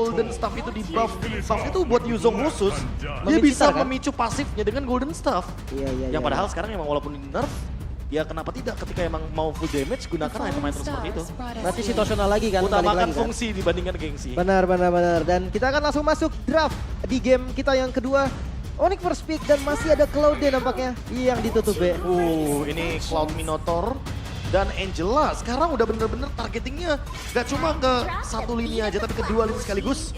Golden Staff itu di buff itu buat Yuzong khusus, dia bisa memicu pasifnya dengan Golden Staff. Yang padahal sekarang emang walaupun di nerf, ya kenapa tidak ketika emang mau full damage gunakan item-item seperti itu. Berarti situasional lagi kan, utamakan fungsi dibandingkan gengsi. Benar. Dan kita akan langsung masuk draft di game kita yang kedua. Onyx first pick dan masih ada Cloud nampaknya yang ditutup B. Ini Cloud Minotaur dan Angela sekarang udah bener-bener targetingnya gak cuma ke satu lini aja tapi ke dua lini sekaligus.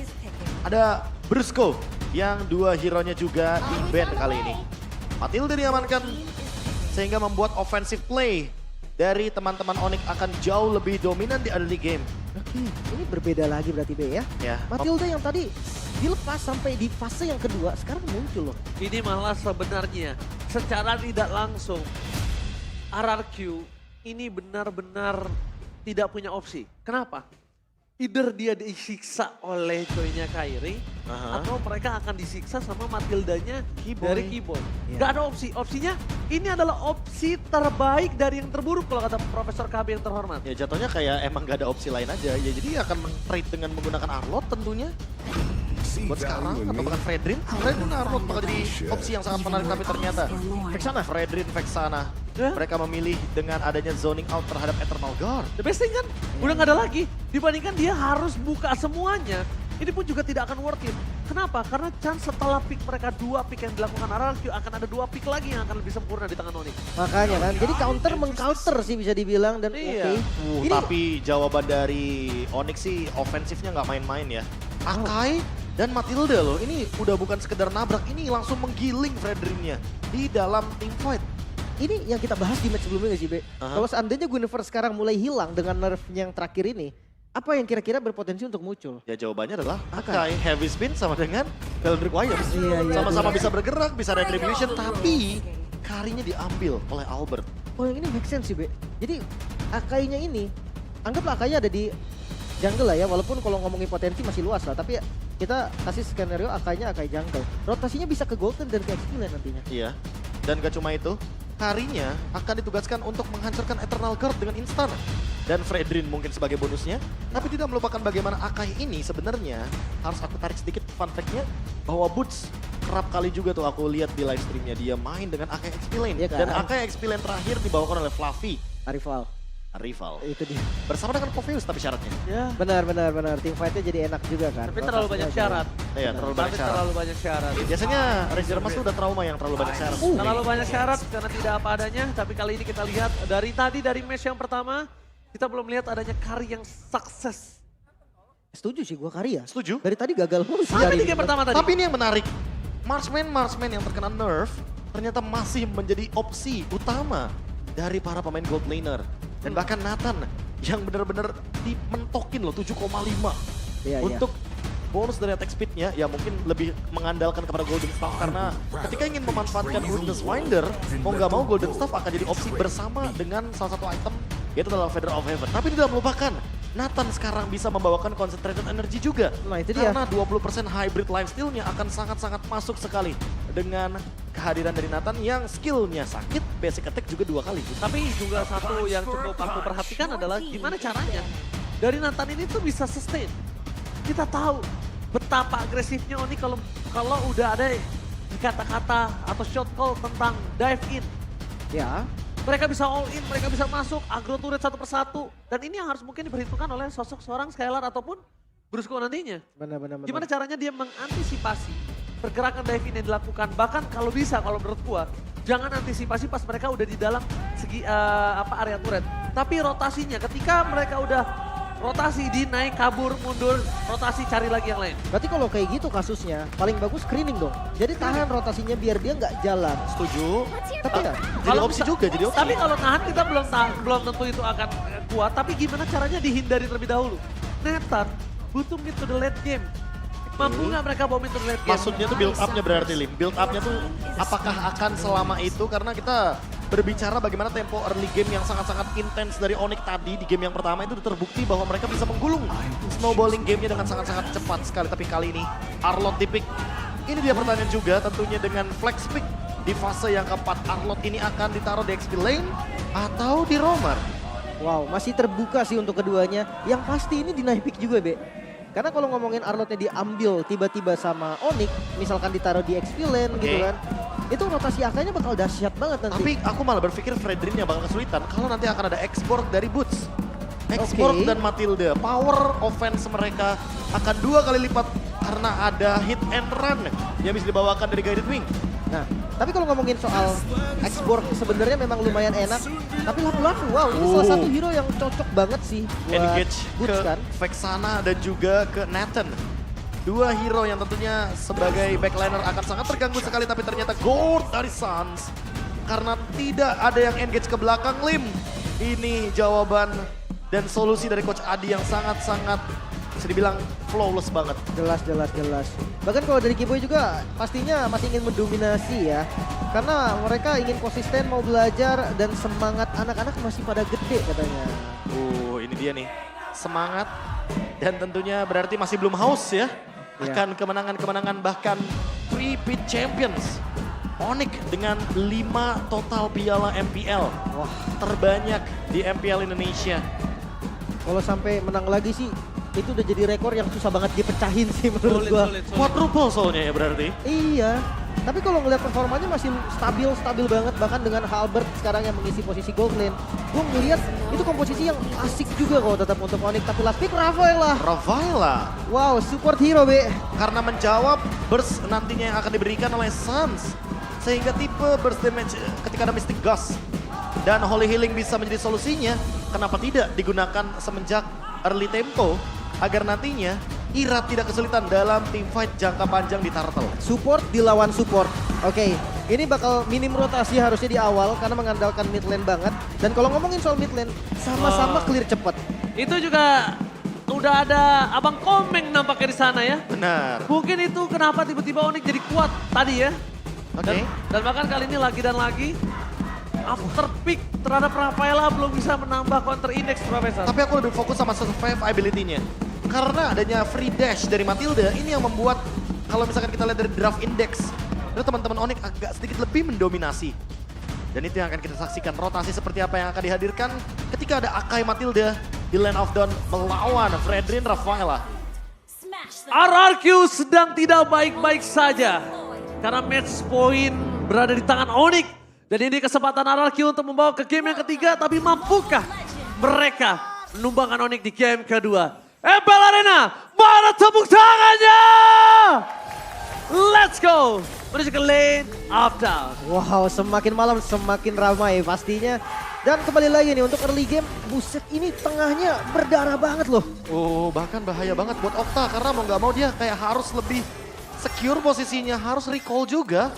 Ada Brusco yang dua hero-nya juga di ban kali ini. Matilda diamankan sehingga membuat offensive play dari teman-teman Onyx akan jauh lebih dominan di early game. Oke, ini berbeda lagi berarti B ya. Matilda yang tadi dilepas sampai di fase yang kedua, sekarang muncul loh. Ini malah sebenarnya secara tidak langsung RRQ ini benar-benar tidak punya opsi. Kenapa? Either dia disiksa oleh Choi-nya Kairi, atau mereka akan disiksa sama Matildanya dari Keyboy. Gak ada opsi. Opsinya ini adalah opsi terbaik dari yang terburuk kalau kata Profesor KB yang terhormat. Ya jatuhnya kayak emang gak ada opsi lain aja. Ya jadi akan men-trade dengan menggunakan Arlott tentunya. Buat sekarang atau bahkan Fredrin Arlott bakal jadi opsi yang sangat menarik tapi ternyata Vexana. Mereka memilih dengan adanya zoning out terhadap Eternal Guard. The best thing kan udah gak ada lagi. Dibandingkan dia harus buka semuanya. Ini pun juga tidak akan worth it. Kenapa? Karena chance setelah pick mereka dua pick yang dilakukan RRQ akan ada dua pick lagi yang akan lebih sempurna di tangan Onyx. Makanya kan, jadi counter meng-counter sih bisa dibilang dan Tapi jawaban dari Onyx sih ofensifnya nggak main-main ya. Akai dan Matilda loh, ini udah bukan sekedar nabrak, ini langsung menggiling Fredrinnya di dalam team fight. Ini yang kita bahas di match sebelumnya gak sih, Be? Kalau seandainya Guinevere sekarang mulai hilang dengan nerf yang terakhir ini, apa yang kira-kira berpotensi untuk muncul? Ya jawabannya adalah Akai, Heavy Spin sama dengan Eldritch Wires. Sama-sama bisa bergerak, bisa retribution, tapi Karinya diambil oleh Albert. Oh yang ini make sense sih, Be. Jadi Akainya ini, anggaplah Akainya ada di jungle lah ya, walaupun kalau ngomongin potensi masih luas lah, tapi kita kasih skenario Akainya Akai jungle. Rotasinya bisa ke Golden dan ke X-Land nantinya. Iya, dan gak cuma itu, Karinya akan ditugaskan untuk menghancurkan Eternal Guard dengan instan. Dan Fredrin mungkin sebagai bonusnya, tapi tidak melupakan bagaimana Akai ini sebenarnya, harus aku tarik sedikit fun fact-nya, bahwa Boots kerap kali juga tuh aku lihat di live streamnya dia main dengan Akai XP Lane. Iya kan? Dan Akai XP Lane terakhir dibawakan oleh Fluffy. Rival. Itu dia. Bersama dengan Poveus tapi syaratnya. Ya. Benar. Team fight-nya jadi enak juga kan. Tapi terlalu banyak syarat. Iya, terlalu banyak syarat. Biasanya Ranger Mas tuh udah trauma yang terlalu banyak syarat. Terlalu banyak syarat karena tidak apa adanya. Tapi kali ini kita lihat dari match yang pertama, kita belum lihat adanya Kari yang sukses. Setuju sih gua Kari ya. Setuju. Dari tadi gagal mulu sih. Sampai di game pertama tadi. Tapi ini yang menarik. Marksman yang terkena nerf ternyata masih menjadi opsi utama dari para pemain gold laner. Dan bahkan Nathan yang benar-benar dimentokin loh 7,5 untuk bonus dari attack speed-nya. Ya mungkin lebih mengandalkan kepada Golden Staff karena ketika ingin memanfaatkan Ruthless Winder, mau nggak mau Golden Staff akan jadi opsi bersama dengan salah satu item yaitu adalah Feather of Heaven. Tapi tidak melupakan Nathan sekarang bisa membawakan concentrated energy juga. Nah itu dia. Karena 20% hybrid lifesteal-nya akan sangat-sangat masuk sekali dengan kehadiran dari Nathan yang skillnya sakit, basic attack juga 2 kali. Tapi juga satu yang cukup aku perhatikan adalah gimana caranya dari Nathan ini tuh bisa sustain. Kita tahu betapa agresifnya Oni kalau udah ada kata-kata atau shot call tentang dive in. Ya. Mereka bisa all in, mereka bisa masuk, agro turret satu persatu. Dan ini yang harus mungkin diperhitungkan oleh sosok seorang Skylar ataupun Brusco nantinya. Benar. Gimana caranya dia mengantisipasi pergerakan dive in yang dilakukan. Bahkan kalau bisa, kalau menurut gua, jangan antisipasi pas mereka udah di dalam segi area turret. Tapi rotasinya ketika mereka udah rotasi di naik, kabur, mundur, rotasi cari lagi yang lain. Berarti kalau kayak gitu kasusnya, paling bagus screening dong. Jadi tahan rotasinya biar dia nggak jalan. Setuju. Tapi ya, Jadi opsi juga, jadi opsi. Tapi kalau nahan kita belum tentu itu akan kuat. Tapi gimana caranya dihindari terlebih dahulu. Nathan butuh mid to the late game. Mampu nggak mereka bawa mid to the late game? Maksudnya tuh build up-nya berarti Lim. Build up-nya tuh apakah akan selama itu karena kita berbicara bagaimana tempo early game yang sangat-sangat intens dari Onyx tadi di game yang pertama itu terbukti bahwa mereka bisa menggulung snowballing gamenya dengan sangat-sangat cepat sekali. Tapi kali ini Arlott di-pick. Ini dia pertanyaan juga tentunya dengan flex pick di fase yang keempat. Arlott ini akan ditaruh di XP lane atau di roamer? wow masih terbuka sih untuk keduanya. Yang pasti ini di naik pick juga, Be. Karena kalau ngomongin Arlotnya diambil tiba-tiba sama Onyx, misalkan ditaruh di XP lane gitu Oke. kan. Itu rotasi AK-nya bakal dahsyat banget nanti. Tapi aku malah berpikir Fredrin yang bakal kesulitan kalau nanti akan ada export dari Boots. Export Oke. dan Matilda, power offense mereka akan 2 kali lipat karena ada hit and run yang bisa dibawakan dari Guided Wing. Nah, tapi kalau ngomongin soal X-Borg sebenarnya memang lumayan enak. Tapi laku-laku, wow ini salah satu hero yang cocok banget sih buat Engage Boots ke kan. Vexana dan juga ke Nathan. Dua hero yang tentunya sebagai backliner akan sangat terganggu sekali, tapi ternyata gold dari Suns. Karena tidak ada yang engage ke belakang Lim. Ini jawaban dan solusi dari Coach Adi yang sangat-sangat bisa dibilang flawless banget. Jelas. Bahkan kalau dari Kiboy juga pastinya masih ingin mendominasi ya. Karena mereka ingin konsisten mau belajar dan semangat anak-anak masih pada gede katanya. Ini dia nih. Semangat dan tentunya berarti masih belum haus ya. Iya. Akan kemenangan-kemenangan bahkan 3 pit champions. Onyx dengan 5 total piala MPL. Wah, Terbanyak di MPL Indonesia. kalau sampai menang lagi sih itu udah jadi rekor yang susah banget dipecahin sih menurut gua. Quadruple soalnya ya berarti. Iya. Tapi kalau ngeliat performanya masih stabil banget, bahkan dengan Halbert sekarang yang mengisi posisi gold lane. Gue ngeliat itu komposisi yang asik juga kok tetap untuk Onyx. Tapi last pick Rafaela. Rafaela Wow, support hero be. karena menjawab burst nantinya yang akan diberikan oleh Suns. Sehingga tipe burst damage ketika ada Mystic Gust dan Holy Healing bisa menjadi solusinya. Kenapa tidak digunakan semenjak early tempo agar nantinya Ira tidak kesulitan dalam team fight jangka panjang di Turtle. Support dilawan support. Oke, ini bakal minim rotasi harusnya di awal karena mengandalkan mid lane banget. Dan kalau ngomongin soal mid lane, sama-sama clear cepet. Itu juga udah ada Abang Komeng nampaknya di sana ya. Benar. Mungkin itu kenapa tiba-tiba Onyx jadi kuat tadi ya. Oke. Dan bahkan kali ini lagi dan lagi after pick terhadap Rafaela belum bisa menambah counter index Profesor. Tapi aku lebih fokus sama survive ability-nya. Karena adanya free dash dari Matilda, ini yang membuat kalau misalkan kita lihat dari draft index, itu teman-teman Onyx agak sedikit lebih mendominasi. Dan itu yang akan kita saksikan, rotasi seperti apa yang akan dihadirkan ketika ada Akai Matilda di Land of Dawn melawan Fredrin Rafaela. RRQ sedang tidak baik-baik saja. Karena match point berada di tangan Onyx. Dan ini kesempatan RRQ untuk membawa ke game yang ketiga. Tapi mampukah mereka menumbangkan Onyx di game kedua? MPL Arena, mana tepuk tangannya? Let's go. Menuju ke lane of down. Wow, semakin malam semakin ramai pastinya. Dan kembali lagi nih untuk early game, buset ini tengahnya berdarah banget loh. Bahkan bahaya banget buat Okta karena mau nggak mau dia kayak harus lebih secure posisinya, harus recall juga.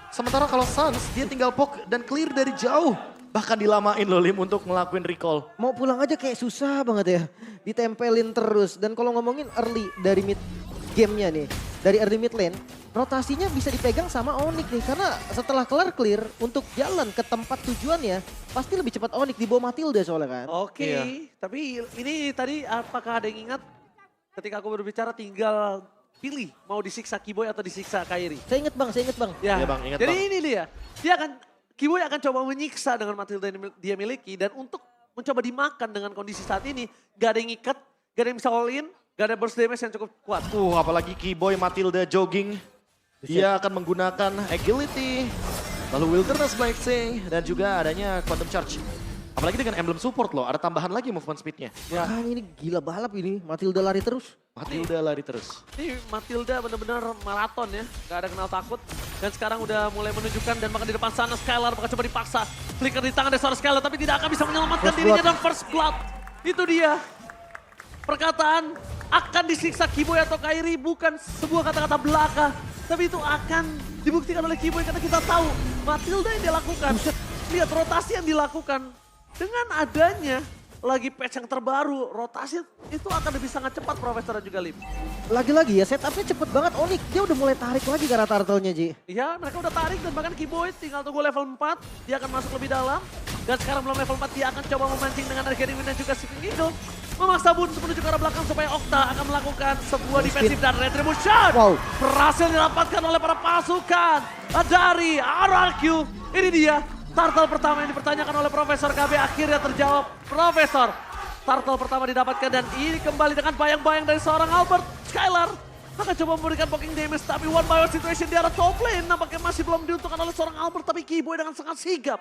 Sementara kalau Suns dia tinggal poke dan clear dari jauh. Bahkan dilamain loh Lim untuk ngelakuin recall. Mau pulang aja kayak susah banget ya. Ditempelin terus. Dan kalau ngomongin early dari mid gamenya nih, dari early mid lane, rotasinya bisa dipegang sama Onyx nih. Karena setelah kelar clear untuk jalan ke tempat tujuannya, pasti lebih cepat Onyx di bawah Matilda soalnya kan. Oke, Iya. tapi ini tadi apakah ada yang ingat ketika aku berbicara tinggal pilih mau disiksa Kiboy atau disiksa Kairi? Saya inget bang. Ya, Iya, Bang, ingat, jadi Bang. ini dia Kiboy akan coba menyiksa dengan Matilda yang dia miliki dan untuk mencoba dimakan dengan kondisi saat ini gak ada yang ikat, gak ada yang bisa all in, gak ada burst damage yang cukup kuat. Apalagi Keyboy Matilda jogging. Dia akan menggunakan agility, lalu wilderness blessing, dan juga adanya quantum charge. Apalagi dengan emblem support loh, ada tambahan lagi movement speednya. Ya. Ah, ini gila balap ini. Matilda lari terus. Matilda lari terus. Ini Matilda benar-benar maraton ya, gak ada kenal takut. Dan sekarang udah mulai menunjukkan dan bahkan di depan sana Skylar bakal coba dipaksa. Flicker di tangan dari seorang Skylar tapi tidak akan bisa menyelamatkan First dirinya blood. dan first blood. Itu dia. Perkataan akan disiksa Kiboy atau Kairi bukan sebuah kata-kata belaka. Tapi itu akan dibuktikan oleh Kiboy karena kita tahu Matilda yang dia lakukan. Lihat rotasi yang dilakukan. Dengan adanya lagi patch yang terbaru, rotasi itu akan lebih sangat cepat Profesor dan juga Lim. Lagi-lagi ya setupnya cepet banget Onyx. Dia udah mulai tarik lagi ke arah turtle-nya Ji. Iya, mereka udah tarik dan bahkan Kiboy tinggal tunggu level 4. Dia akan masuk lebih dalam. Dan sekarang belum level 4, dia akan coba memancing dengan Arcade Wind dan juga Sleeping Eagle. Memaksa Bun menuju ke arah belakang supaya Okta akan melakukan sebuah defensif dan retribution. Wow. Berhasil didapatkan oleh para pasukan dari RRQ. Ini dia, turtle pertama yang dipertanyakan oleh Profesor KB akhirnya terjawab. Profesor, Turtle pertama didapatkan dan ini kembali dengan bayang-bayang dari seorang Albert. Skylar akan coba memberikan poking damage tapi one by one situation di arah top lane nampaknya masih belum diuntungkan oleh seorang Albert tapi Keyboy dengan sangat sigap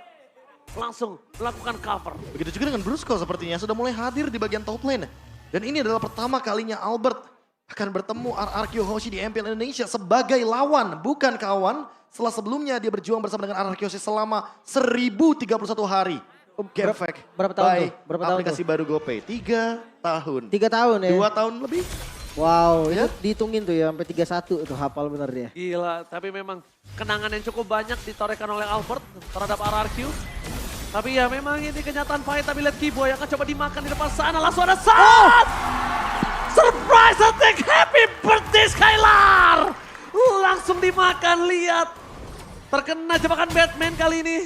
langsung melakukan cover. Begitu juga dengan Brusco sepertinya sudah mulai hadir di bagian top lane. Dan ini adalah pertama kalinya Albert akan bertemu RRQ Hoshi di MPL Indonesia sebagai lawan, bukan kawan. Setelah sebelumnya dia berjuang bersama dengan RRQ Hoshi selama 1031 hari. Game Fact berapa tahun by tuh? Berapa tahun aplikasi baru GoPay. 3 tahun. 3 tahun ya? 2 tahun lebih. Wow, Ya. itu dihitungin tuh ya sampai 31 itu hafal bener dia. Gila, tapi memang kenangan yang cukup banyak ditorehkan oleh Albert terhadap RRQ. Tapi ya memang ini kenyataan pahit, tapi lihat Keyboy akan coba dimakan di depan sana. Langsung ada saat! Surprise attack, happy birthday Skylar! Langsung dimakan, lihat. Terkena jebakan Batman kali ini.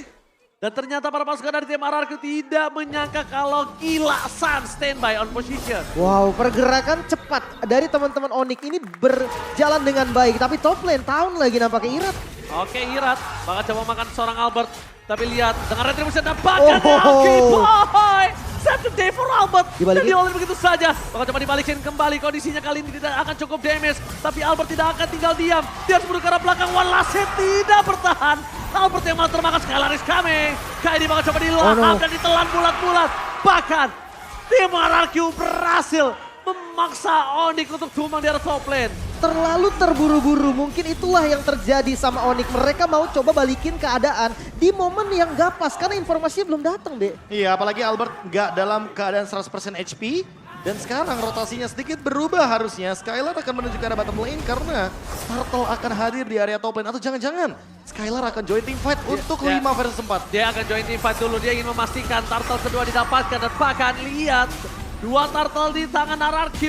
Dan ternyata para pasukan dari tim RRQ tidak menyangka kalau Gila Sun standby on position. Wow, pergerakan cepat dari teman-teman Onyx ini berjalan dengan baik. Tapi top lane tahun lagi nampaknya Irat. Oke, Irat bakal coba makan seorang Albert. Tapi lihat dengan retribution dan bahkan Oh. Keyboy. Satu day for Albert. Dibalikin. Dan diolin begitu saja. Bakal coba dibalikin kembali. Kondisinya kali ini tidak akan cukup damage. Tapi Albert tidak akan tinggal diam. Dia harus menuju ke arah belakang. One last hit tidak bertahan. Albert yang malah termakan. Skylar is coming. Kali ini bakal coba dilahap dan ditelan bulat-bulat. Bahkan tim RRQ berhasil memaksa Onyx untuk tumbang di arah top lane. Terlalu terburu-buru, mungkin itulah yang terjadi sama Onyx. Mereka mau coba balikin keadaan di momen yang gak pas karena informasinya belum datang, Be. Iya, apalagi Albert nggak dalam keadaan 100% HP. Dan sekarang rotasinya sedikit berubah harusnya. Skylar akan menuju ke arah bottom lane karena Turtle akan hadir di area top lane. Atau jangan-jangan Skylar akan join team fight untuk 5 versus 4. Dia akan join team fight dulu. Dia ingin memastikan Turtle kedua didapatkan. Dan bahkan lihat, 2 Turtle di tangan RRQ.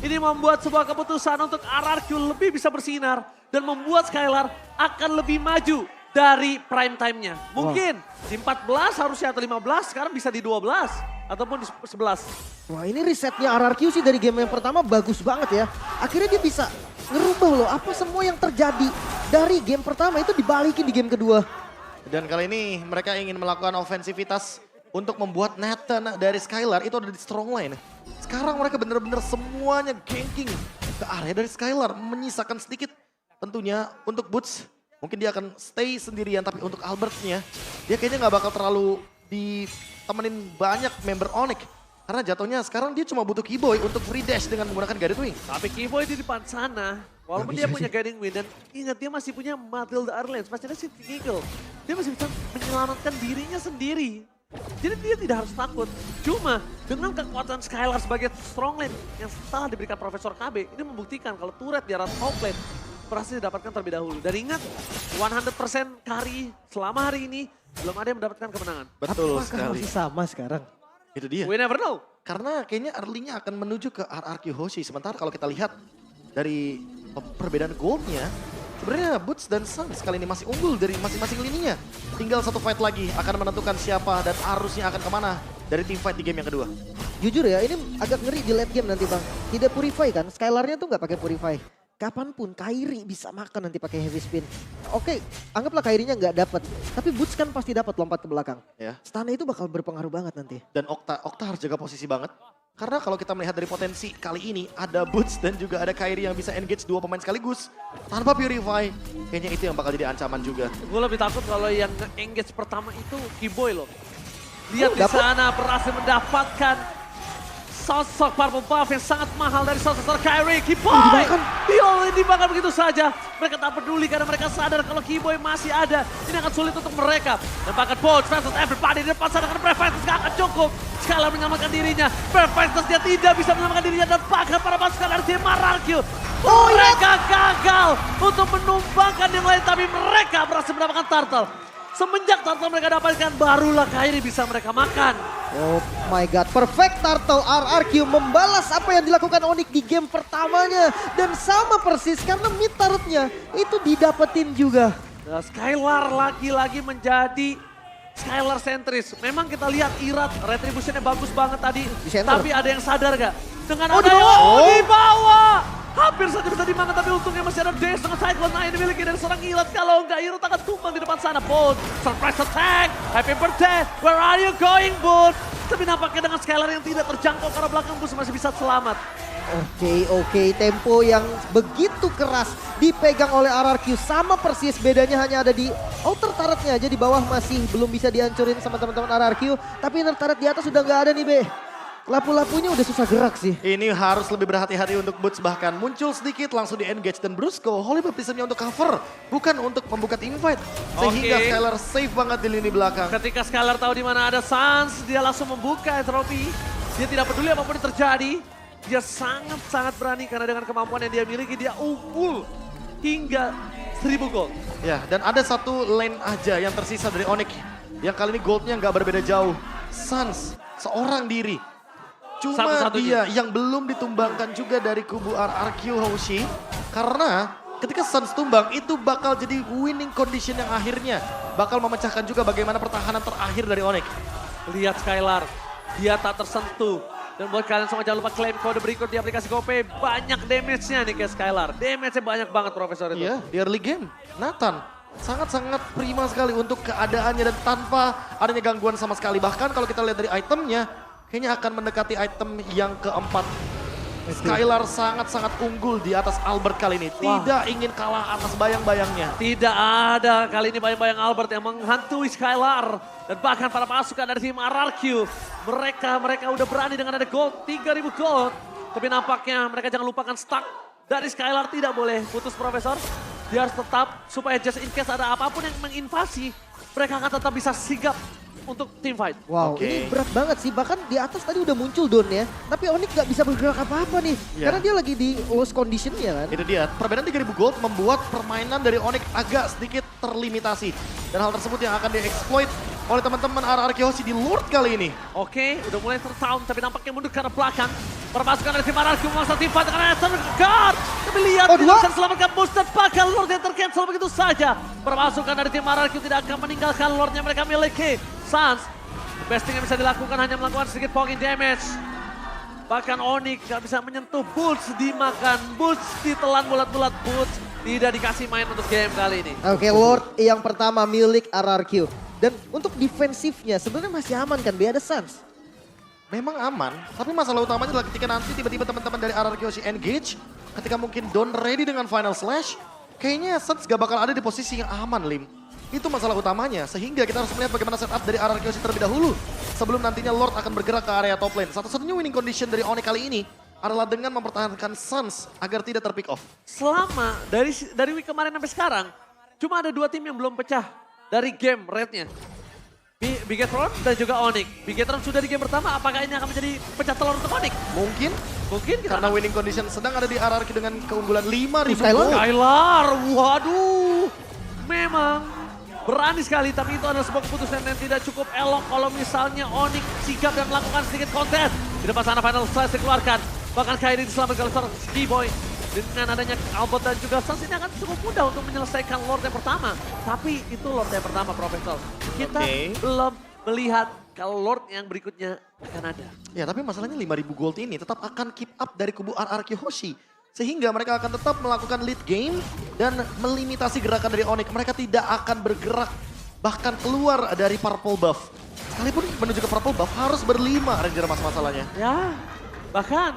Ini membuat sebuah keputusan untuk RRQ lebih bisa bersinar. Dan membuat Skylar akan lebih maju dari prime time-nya. Mungkin di 14 harusnya atau 15, sekarang bisa di 12. Ataupun di 11. Wah, ini risetnya RRQ sih dari game yang pertama bagus banget ya. Akhirnya dia bisa ngerubah loh apa semua yang terjadi dari game pertama itu dibalikin di game kedua. Dan kali ini mereka ingin melakukan ofensivitas untuk membuat Nathan dari Skylar itu ada di strong lane. Sekarang mereka benar-benar semuanya ganking ke area dari Skylar. Menyisakan sedikit tentunya untuk Boots. Mungkin dia akan stay sendirian tapi untuk Albertnya dia kayaknya nggak bakal terlalu ditemenin banyak member Onyx. Karena jatuhnya sekarang dia cuma butuh Keyboy untuk free dash dengan menggunakan Guided Wing. Tapi Keyboy di depan sana, walaupun dia punya guiding wing dan ingat dia masih punya Matilda Arlens, masih ada City Eagle. Dia masih bisa menyelamatkan dirinya sendiri. Jadi dia tidak harus takut. Cuma dengan kekuatan Skylar sebagai strong lane yang telah diberikan Profesor KB, ini membuktikan kalau turret di arah top lane berhasil didapatkan terlebih dahulu. Dan ingat, 100% carry selama hari ini belum ada yang mendapatkan kemenangan. Betul Apakah sekali. masih sama sekarang? Itu dia. We never know. Karena kayaknya early-nya akan menuju ke RRQ Hoshi. Sementara kalau kita lihat dari perbedaan goldnya, sebenarnya Boots dan Suns kali ini masih unggul dari masing-masing lininya. Tinggal satu fight lagi akan menentukan siapa dan arusnya akan kemana dari tim fight di game yang kedua. Jujur ya, ini agak ngeri di late game nanti Bang. Tidak purify kan, Skylarnya tuh nggak pakai purify. Kapanpun Kairi bisa makan nanti pakai heavy spin. Oke, anggaplah Kairinya nggak dapat, tapi Boots kan pasti dapat lompat ke belakang. Ya. Stun itu bakal berpengaruh banget nanti. Dan Okta harus jaga posisi banget. Karena kalau kita melihat dari potensi kali ini ada Boots dan juga ada Kairi yang bisa engage 2 pemain sekaligus. Tanpa purify, kayaknya itu yang bakal jadi ancaman juga. Gue lebih takut kalau yang engage pertama itu Keyboy loh. Lihat di dapet. sana berhasil mendapatkan sosok purple buff yang sangat mahal dari sosok Kairi. Keyboy! Dimakan begitu saja. Mereka tak peduli karena mereka sadar kalau Keyboy masih ada. Ini akan sulit untuk mereka. Dan bahkan Bones versus everybody di depan sana karena Preventus gak akan cukup. Skylar menyelamatkan dirinya. Preventus dia tidak bisa menyelamatkan dirinya. Dan bahkan para pasukan dari tim RRQ. Mereka gagal untuk menumbangkan yang lain. Tapi mereka berhasil mendapatkan turtle. Semenjak turtle mereka dapatkan, barulah Kairi bisa mereka makan. Oh my god, perfect Turtle RRQ membalas apa yang dilakukan Onyx di game pertamanya. Dan sama persis karena mid turretnya itu didapetin juga. Nah, Skylar lagi-lagi menjadi Skylar sentris. Memang kita lihat Irat, retributionnya bagus banget tadi. Di center. Tapi ada yang sadar gak? Dengan Oh, di adanya bawah. di bawah. Hampir saja bisa dimakan, tapi untungnya masih ada Daze dengan Cyclone yang dimiliki dari seorang Ilat. Kalau enggak, Irut akan tumbang di depan sana. Bolt, surprise attack, happy birthday, where are you going, Bolt? Tapi nampaknya dengan Skylar yang tidak terjangkau karena belakang bus masih bisa selamat. Oke, tempo yang begitu keras dipegang oleh RRQ. Sama persis, bedanya hanya ada di outer turretnya aja, di bawah masih belum bisa dihancurin sama teman-teman RRQ. Tapi inner turret di atas sudah nggak ada nih, Be. Lapu-lapunya udah susah gerak sih. Ini harus lebih berhati-hati untuk Boots, bahkan muncul sedikit langsung di engage dan Brusco. Holy Baptism-nya untuk cover, bukan untuk membuka teamfight. Sehingga Oke. Skylar safe banget di lini belakang. Ketika Skylar tahu di mana ada Sans, dia langsung membuka entropy. Dia tidak peduli apapun yang terjadi. Dia sangat-sangat berani karena dengan kemampuan yang dia miliki, dia unggul hingga 1000 gold. Ya, dan ada satu lane aja yang tersisa dari Onyx. Yang kali ini goldnya nggak berbeda jauh. Sans, seorang diri. Cuma Satu-satunya. dia yang belum ditumbangkan juga dari kubu RRQ Hoshi. Karena ketika Sans tumbang itu bakal jadi winning condition yang akhirnya bakal memecahkan juga bagaimana pertahanan terakhir dari Onyx. Lihat Skylar, dia tak tersentuh. Dan buat kalian semua jangan lupa klaim kode berikut di aplikasi GoPay. Banyak damage-nya nih ke Skylar. Damage-nya banyak banget Profesor itu. Iya, di early game. Nathan sangat-sangat prima sekali untuk keadaannya dan tanpa adanya gangguan sama sekali. Bahkan kalau kita lihat dari itemnya, kayaknya akan mendekati item yang keempat. Skylar sangat-sangat unggul di atas Albert kali ini. Tidak ingin kalah atas bayang-bayangnya. Tidak ada kali ini bayang-bayang Albert yang menghantui Skylar. Dan bahkan para pasukan dari tim RRQ. Mereka udah berani dengan ada gold, 3000 gold. Tapi nampaknya mereka jangan lupakan stuck dari Skylar. Tidak boleh putus Profesor. Dia harus tetap supaya just in case ada apapun yang menginvasi. Mereka akan tetap bisa sigap untuk team fight. Wow, Oke. ini berat banget sih. Bahkan di atas tadi udah muncul Don ya. Tapi Onyx nggak bisa bergerak apa-apa nih. Iya. Karena dia lagi di lost condition ya kan. Itu dia, perbedaan 3000 gold membuat permainan dari Onyx agak sedikit terlimitasi. Dan hal tersebut yang akan di-exploit oleh teman-teman RRQ Hoshi di Lord kali ini. Oke, udah mulai tertaun tapi nampaknya mundur ke arah belakang. Para pasukan dari tim RRQ memaksa tim fight dengan Ethan Guard. Tapi lihat, Oh, tidak dua. bisa diselamatkan booster. Bahkan Lord yang tercancel begitu saja. Para pasukan dari tim RRQ tidak akan meninggalkan Lord yang mereka miliki. Sans, the best thing yang bisa dilakukan hanya melakukan sedikit poking damage. Bahkan Onyx gak bisa menyentuh Boots, dimakan Boots, ditelan bulat-bulat Boots. Tidak dikasih main untuk game kali ini. Oke, Lord yang pertama milik RRQ. Dan untuk defensifnya sebenarnya masih aman kan, Be, ada Sans. Memang aman, tapi masalah utamanya adalah ketika nanti tiba-tiba teman-teman dari RRQ Hoshi engage, ketika mungkin Don ready dengan Final Slash, kayaknya Sans gak bakal ada di posisi yang aman, Lim. Itu masalah utamanya, sehingga kita harus melihat bagaimana setup dari RRQ Hoshi terlebih dahulu, sebelum nantinya Lord akan bergerak ke area top lane. Satu-satunya winning condition dari Onyx kali ini adalah dengan mempertahankan Sans agar tidak terpick off. Selama dari week kemarin sampai sekarang, cuma ada 2 tim yang belum pecah dari game rate-nya. Bigetron dan juga Onyx. Bigetron sudah di game pertama, apakah ini akan menjadi pecah telur untuk Onyx? Mungkin Mungkin kita karena akan- winning condition sedang ada di RRQ dengan keunggulan 5.000 Skylar. gold. Skylar, waduh. Memang berani sekali, tapi itu adalah sebuah keputusan yang tidak cukup elok kalau misalnya Onyx sigap dan melakukan sedikit kontes. Di depan sana Final Slash dikeluarkan. Bahkan Kairi diselamatkan oleh seorang Ski-Boy. Dengan adanya Albert dan juga Sans ini akan cukup mudah untuk menyelesaikan Lord yang pertama. Tapi itu Lord yang pertama, Profesor. Kita Oke. belum melihat kalau Lord yang berikutnya akan ada. Ya, tapi masalahnya 5.000 gold ini tetap akan keep up dari kubu RRQ Hoshi. Sehingga mereka akan tetap melakukan lead game dan melimitasi gerakan dari Onyx. Mereka tidak akan bergerak bahkan keluar dari purple buff. Sekalipun menuju ke purple buff harus berlima Ranger masalahnya. Ya, bahkan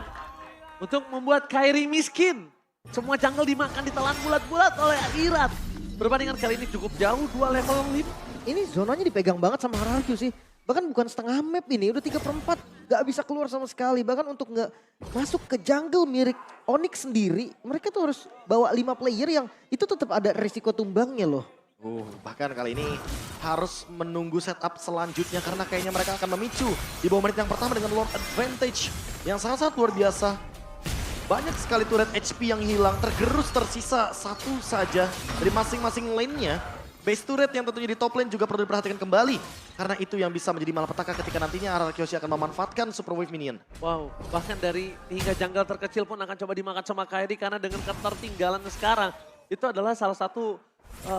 untuk membuat Kairi miskin. Semua jungle dimakan, ditelan bulat-bulat oleh Irat. Perbandingan kali ini cukup jauh, 2 level lead. Ini zonanya dipegang banget sama RRQ sih. Bahkan bukan setengah map ini, udah 3/4. Gak bisa keluar sama sekali. Bahkan untuk gak masuk ke jungle mirip Onyx sendiri, mereka tuh harus bawa 5 player yang itu tetap ada risiko tumbangnya loh. Bahkan kali ini harus menunggu setup selanjutnya karena kayaknya mereka akan memicu di bawah menit yang pertama dengan Lord Advantage yang sangat-sangat luar biasa. Banyak sekali turret HP yang hilang, tergerus tersisa satu saja dari masing-masing lane-nya. Base turret yang tentunya di top lane juga perlu diperhatikan kembali. Karena itu yang bisa menjadi malapetaka ketika nantinya RRQ Hoshi akan memanfaatkan Super Wave Minion. Wow, bahkan dari hingga jungle terkecil pun akan coba dimakan sama Kairi karena dengan ketertinggalan sekarang. Itu adalah salah satu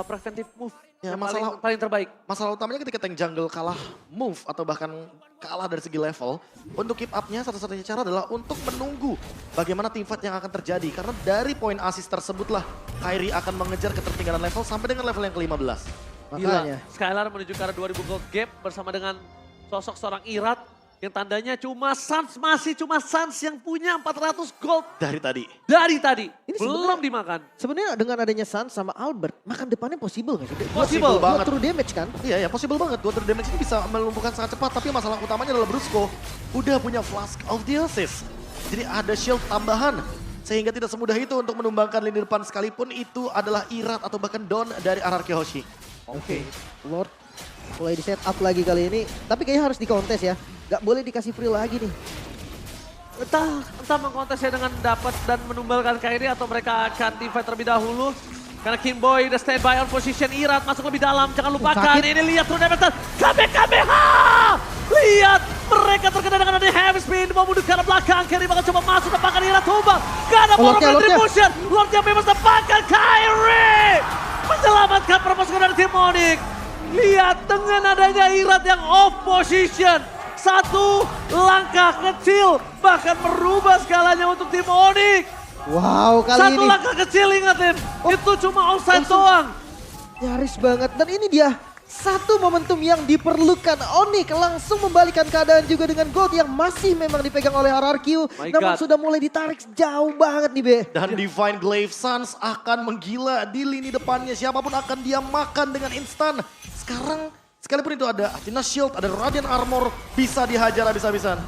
preventive move Ya, yang masalah- paling terbaik. Masalah utamanya ketika tank jungle kalah move atau bahkan kalah dari segi level, untuk keep up-nya satu-satunya cara adalah untuk menunggu bagaimana teamfight yang akan terjadi. Karena dari poin assist tersebutlah Kairi akan mengejar ketertinggalan level sampai dengan level yang ke-15. Makanya. Gila, Skylar menuju ke arah 2000 gold gap bersama dengan sosok seorang Irat yang tandanya masih cuma Suns yang punya 400 gold Dari tadi. dari tadi. Ini Belum sebenarnya- dimakan. Sebenarnya dengan adanya Sun sama Albert, makan depannya possible nggak sih? Possible banget. True damage kan? Iya ya, possible banget. Dua damage ini bisa melumpuhkan sangat cepat. Tapi masalah utamanya adalah Brusco udah punya Flask of the Assist. Jadi ada shield tambahan. Sehingga tidak semudah itu untuk menumbangkan lini depan sekalipun itu adalah Irat atau bahkan Don dari RRQ Hoshi. Oke. Lord mulai di set up lagi kali ini. Tapi kayaknya harus di kontes ya. Gak boleh dikasih free lagi nih. Entah mengkontesnya dengan dapat dan menumbalkan Kairi atau mereka akan divide terlebih dahulu. Karena Kimboy udah standby on position, Irat masuk lebih dalam. Jangan lupakan, sakit. ini lihat True Damage. KBKBH! Lihat, mereka terkena dengan adanya heavy spin. Mau mundur ke arah belakang, Kairi bakal coba masuk, dapatkan Irat tumbang. Gak ada power Lordnya. retribution. Lord yang bebas dapatkan Kairi! Menyelamatkan perpasukan dari tim Onyx. Lihat dengan adanya Irat yang off position. Satu langkah kecil bahkan merubah skalanya untuk tim Onyx. Wow, kali Satu ini langkah kecil ingatin, Oh, itu cuma offside langsung. doang. nyaris banget. Dan ini dia satu momentum yang diperlukan. Onyx langsung membalikan keadaan juga dengan gold yang masih memang dipegang oleh RRQ. My Namun God. sudah mulai ditarik jauh banget nih Be. Dan Divine Glaive Suns akan menggila di lini depannya. Siapapun akan dia makan dengan instan. Sekarang sekalipun itu ada Athena Shield, ada Radiant Armor, bisa dihajar habis-habisan.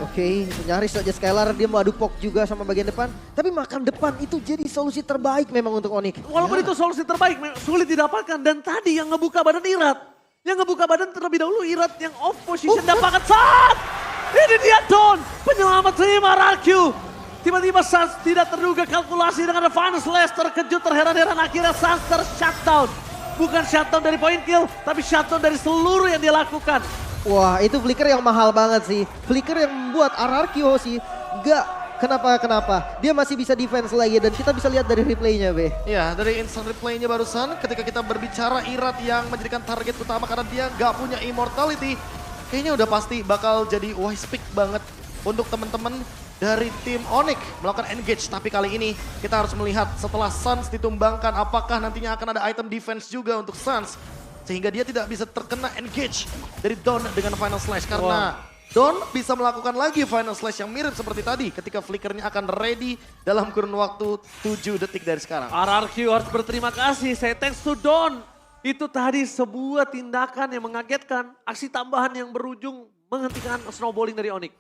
Oke, nyaris saja Skylar dia mau adu pok juga sama bagian depan. Tapi makan depan itu jadi solusi terbaik memang untuk Onyx. Walaupun itu solusi terbaik, sulit didapatkan. Dan tadi yang ngebuka badan Irat. Yang ngebuka badan terlebih dahulu Irat yang off position dapatkan saat. Ini dia Don, penyelamat tim RRQ. Tiba-tiba Suns tidak terduga kalkulasi dengan ada Final Slash terkejut terheran-heran akhirnya Suns ter-shutdown. Bukan shutdown dari point kill, tapi shutdown dari seluruh yang dia lakukan. Wah, itu flicker yang mahal banget sih. Flicker yang membuat RRQ sih gak kenapa. Dia masih bisa defense lagi dan kita bisa lihat dari replaynya Be. Ya, dari instant replaynya barusan ketika kita berbicara Irat yang menjadikan target utama karena dia nggak punya immortality. Kayaknya udah pasti bakal jadi wise pick banget untuk teman-teman dari tim Onyx melakukan engage. Tapi kali ini kita harus melihat setelah Suns ditumbangkan apakah nantinya akan ada item defense juga untuk Suns. Sehingga dia tidak bisa terkena engage dari Don dengan Final Slash. Karena Don bisa melakukan lagi Final Slash yang mirip seperti tadi ketika flickernya akan ready dalam kurun waktu 7 detik dari sekarang. RRQ harus berterima kasih, saya thanks to Don. Itu tadi sebuah tindakan yang mengagetkan, aksi tambahan yang berujung menghentikan snowballing dari Onyx.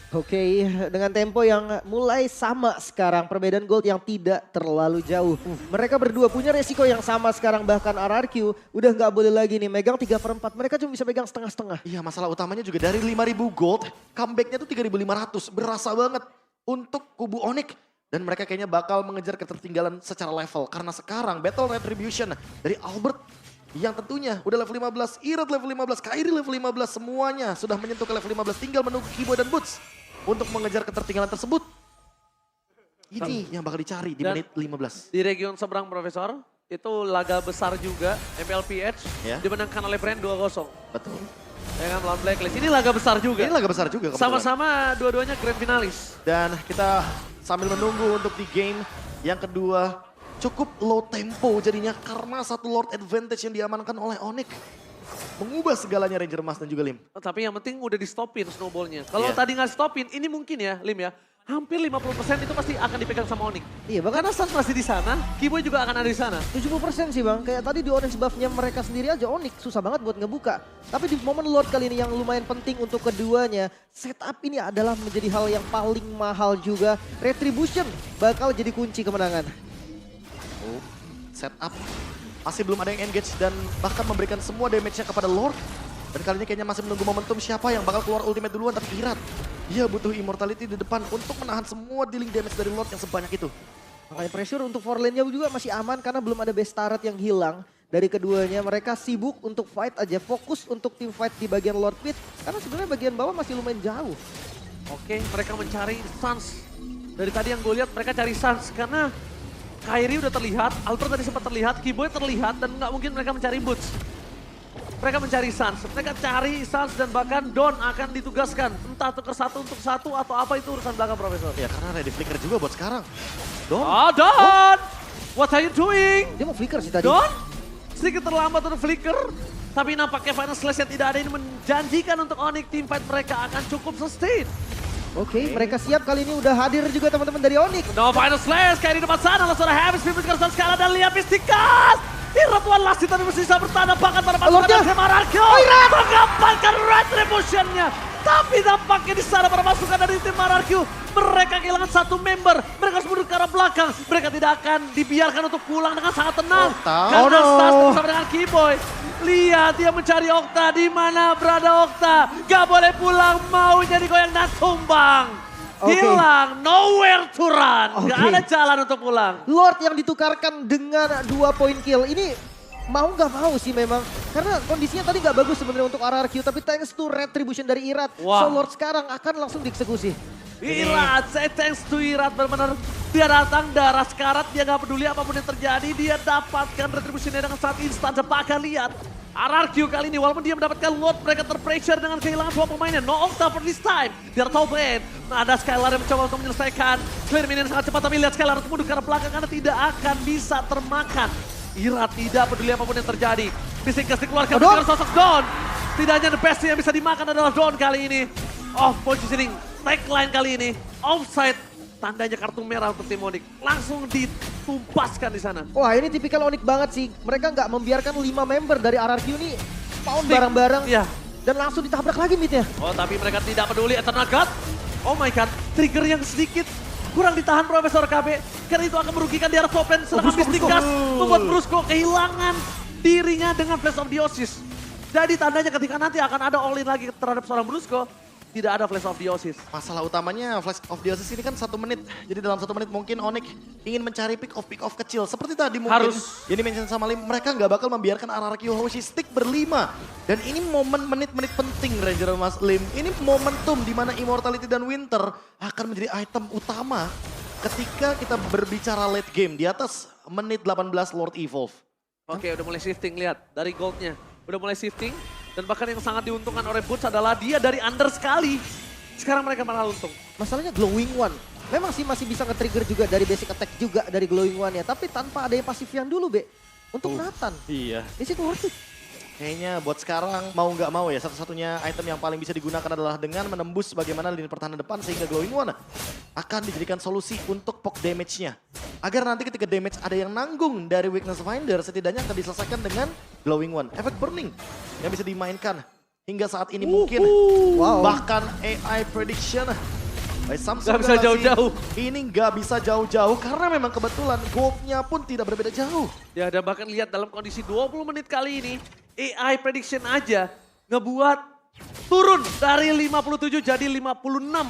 Oke, dengan tempo yang mulai sama sekarang, perbedaan gold yang tidak terlalu jauh. Mereka berdua punya resiko yang sama sekarang, bahkan RRQ udah nggak boleh lagi nih megang 3/4, mereka cuma bisa pegang setengah-setengah. Iya, masalah utamanya juga dari 5.000 gold, comebacknya tuh 3.500. Berasa banget untuk kubu Onyx. Dan mereka kayaknya bakal mengejar ketertinggalan secara level. Karena sekarang Battle Retribution dari Albert yang tentunya udah level 15, Irat level 15, Kairi level 15, semuanya sudah menyentuh ke level 15. Tinggal menunggu Kibo dan Boots untuk mengejar ketertinggalan tersebut. Ini yang bakal dicari di Dan menit 15. di region seberang Profesor, itu laga besar juga, MPLPH, Ya. dimenangkan oleh Brand 2-0. Betul. Ya kan, melawan Blacklist. Ini laga besar juga. Ini laga besar juga kebetulan. Sama-sama dua-duanya grand finalis. Dan kita sambil menunggu untuk di game yang kedua cukup low tempo jadinya karena satu Lord Advantage yang diamankan oleh Onyx. Mengubah segalanya Ranger Mas dan juga Lim. Tapi yang penting udah di stopin snowballnya. Kalau Iya. tadi nggak stopin, ini mungkin ya Lim ya. Hampir 50% itu pasti akan dipegang sama Onyx. Iya, bahkan Karena Suns masih di sana, Kiboy juga akan ada di sana. 70% sih Bang. Kayak tadi di orange buff-nya mereka sendiri aja Onyx susah banget buat ngebuka. Tapi di momen Lord kali ini yang lumayan penting untuk keduanya, setup ini adalah menjadi hal yang paling mahal juga. Retribution bakal jadi kunci kemenangan. Oh, setup. Masih belum ada yang engage dan bahkan memberikan semua damage-nya kepada Lord. Dan kali ini kayaknya masih menunggu momentum siapa yang bakal keluar ultimate duluan. Tapi Irat, dia butuh immortality di depan untuk menahan semua dealing damage dari Lord yang sebanyak itu. Makanya pressure untuk four lane-nya juga masih aman karena belum ada base turret yang hilang. Dari keduanya mereka sibuk untuk fight aja, fokus untuk tim fight di bagian Lord Pit. Karena sebenarnya bagian bawah masih lumayan jauh. Oke, mereka mencari Suns. Dari tadi yang gue lihat mereka cari Suns karena Kairi udah terlihat, Albert tadi sempat terlihat, Keyboy terlihat, dan nggak mungkin mereka mencari Boots. Mereka mencari Sans, mereka cari Sans dan bahkan Don akan ditugaskan. Entah tuker satu untuk satu atau apa itu urusan belakang Profesor. Ya karena ready flicker juga buat sekarang. Don. Oh, Don! What are you doing? Dia mau flicker sih tadi. Don? Sedikit terlambat untuk flicker. Tapi nampaknya Final Slash yang tidak ada ini menjanjikan untuk Onyx teamfight mereka akan cukup sustain. Oke, mereka siap kali ini udah hadir juga teman-teman dari Onyx. No Final Slash, kayak di depan sana langsung ada habis Pipit Kersan skala dan lihat Mystikas. Iratuan Lasti tapi masih bisa bertahan bahkan pada pasukan Lordnya. dari Marakyo. Mengamankan Retribution-nya. Tapi nampaknya di sana para pasukan dari tim Marakyo. Mereka kehilangan satu member. Mereka harus mundur ke arah belakang. Mereka tidak akan dibiarkan untuk pulang dengan sangat tenang. Okta. Karena Oh, no. Stas bersama dengan Keyboy. Lihat dia mencari Okta. Di mana berada Okta? Gak boleh pulang, maunya digoyang dan tumbang. Oke. Hilang, nowhere to run. Gak Oke. ada jalan untuk pulang. Lord yang ditukarkan dengan 2 point kill. Ini mau nggak mau sih memang. Karena kondisinya tadi nggak bagus sebenarnya untuk RRQ. Tapi thanks to Retribution dari Irat. Wah. So Lord sekarang akan langsung dieksekusi. Irat, saya thanks to Irat benar-benar dia datang darah sekarat, dia gak peduli apapun yang terjadi, dia dapatkan retribusinya dengan saat instan. Bahkan lihat, RRQ kali ini walaupun dia mendapatkan load, mereka terpressure dengan kehilangan 2 pemainnya. No Octa for this time, dia top lane. Nah, ada Skylar yang mencoba untuk menyelesaikan. Clear minion sangat cepat, tapi lihat Skylar untuk mundur ke arah belakang karena tidak akan bisa termakan. Irat tidak peduli apapun yang terjadi. Mystikas dikeluarkan dengan sosok Don. Tidak hanya the best yang bisa dimakan adalah Don kali ini. Off positioning, tagline kali ini, offside, tandanya kartu merah untuk tim Onyx. Langsung ditumpaskan di sana. Wah ini tipikal Onyx banget sih. Mereka nggak membiarkan 5 member dari RRQ ini pound bareng-bareng. Iya. Dan langsung ditabrak lagi midnya. Oh tapi mereka tidak peduli, Eternal God. Oh my god, trigger yang sedikit kurang ditahan Profesor KB. Karena itu akan merugikan di arah top lane. Sedangkan Mystikas membuat Brusco kehilangan dirinya dengan Flash of Theosis. Jadi tandanya ketika nanti akan ada all in lagi terhadap seorang Brusco, tidak ada Flash of Theosis. Masalah utamanya Flash of Theosis ini kan 1 menit. Jadi dalam 1 menit mungkin Onyx ingin mencari pick off kecil. Seperti tadi mungkin Harus. yang dimention sama Lim, mereka nggak bakal membiarkan RRQ Hoshi stick berlima. Dan ini momen menit-menit penting Ranger Mas Lim. Ini momentum di mana Immortality dan Winter akan menjadi item utama ketika kita berbicara late game di atas menit 18 Lord Evolve. Oke, udah mulai shifting, lihat dari goldnya. Udah mulai shifting. Dan bahkan yang sangat diuntungkan oleh Boots adalah dia dari under sekali. Sekarang mereka malah untung. Masalahnya Glowing One. Memang sih masih bisa nge-trigger juga dari basic attack juga dari Glowing One ya. Tapi tanpa ada yang pasif yang dulu Be. Untuk Nathan. Iya. Is it worth it? Kayaknya buat sekarang mau nggak mau ya satu-satunya item yang paling bisa digunakan adalah dengan menembus bagaimana lini pertahanan depan sehingga Glowing One akan dijadikan solusi untuk poke damage-nya. Agar nanti ketika damage ada yang nanggung dari Weakness Finder setidaknya akan diselesaikan dengan Glowing One. Efek Burning yang bisa dimainkan hingga saat ini mungkin. Wow. Bahkan AI prediction by Samsung Nggak bisa Galaxy jauh-jauh. ini nggak bisa jauh-jauh karena memang kebetulan goldnya pun tidak berbeda jauh. Ya dan bahkan lihat dalam kondisi 20 menit kali ini, AI prediction aja ngebuat turun dari 57 jadi 56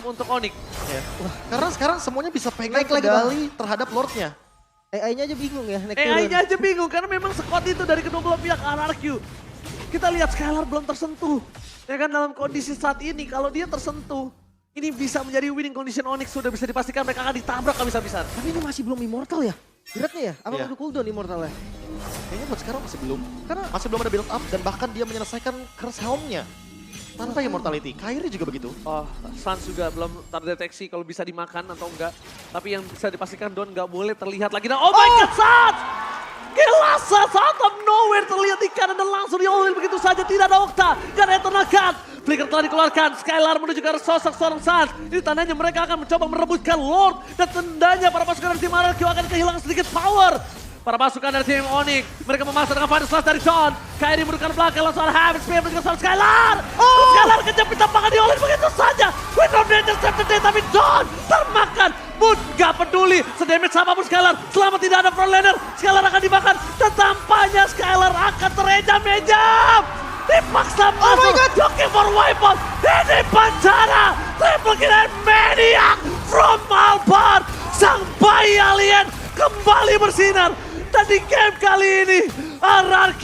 untuk Onyx. Ya. Karena sekarang semuanya bisa pegang Naik lagi, kendali terhadap Lordnya. AI-nya aja bingung ya. naik turun. AI-nya aja bingung karena memang squad itu dari kedua belah pihak RRQ. Kita lihat Skylar belum tersentuh. Ya kan dalam kondisi saat ini kalau dia tersentuh, ini bisa menjadi winning condition Onyx. Sudah bisa dipastikan mereka akan ditabrak habis-habisan. Tapi ini masih belum immortal ya? Beratnya ya? Apa Iya. udah cooldown immortalnya? Kayaknya buat sekarang masih belum. Karena Masih belum ada build up dan bahkan dia menyelesaikan curse helm-nya. Tanpa immortality. Kairi juga begitu. Oh, Sans juga belum terdeteksi kalau bisa dimakan atau enggak. Tapi yang bisa dipastikan Don nggak boleh terlihat lagi. Nah, oh my god, Sans! Gila, Sans out of nowhere terlihat di kanan dan langsung di-all-in begitu saja. Tidak ada Octa, gak ada Eternal God. Flicker telah dikeluarkan, Skylar menuju ke arah sosok seorang Sans. Ini tandanya mereka akan mencoba merebutkan Lord. Dan tandanya para pasukan dari tim RRQ akan kehilangan sedikit power. Para pasukan dari tim Onyx, mereka memaksa dengan Final Slash dari Don. Kairi menurunkan belakang, langsung ada habis spear dengan seorang Skylar. Skylar kejepit tampakan di-all-in begitu saja. With no danger save the day, tapi Don termakan. Boot gak peduli, sedamage apapun Skylar. Selama tidak ada front laner, Skylar akan dimakan. Dan tampaknya Skylar akan terejam-ejam. Dipaksa masuk, looking for wipeout. Ini bencana, triple kill and maniac from Alphard. Sang bayi alien kembali bersinar. Dan di game kali ini, RRQ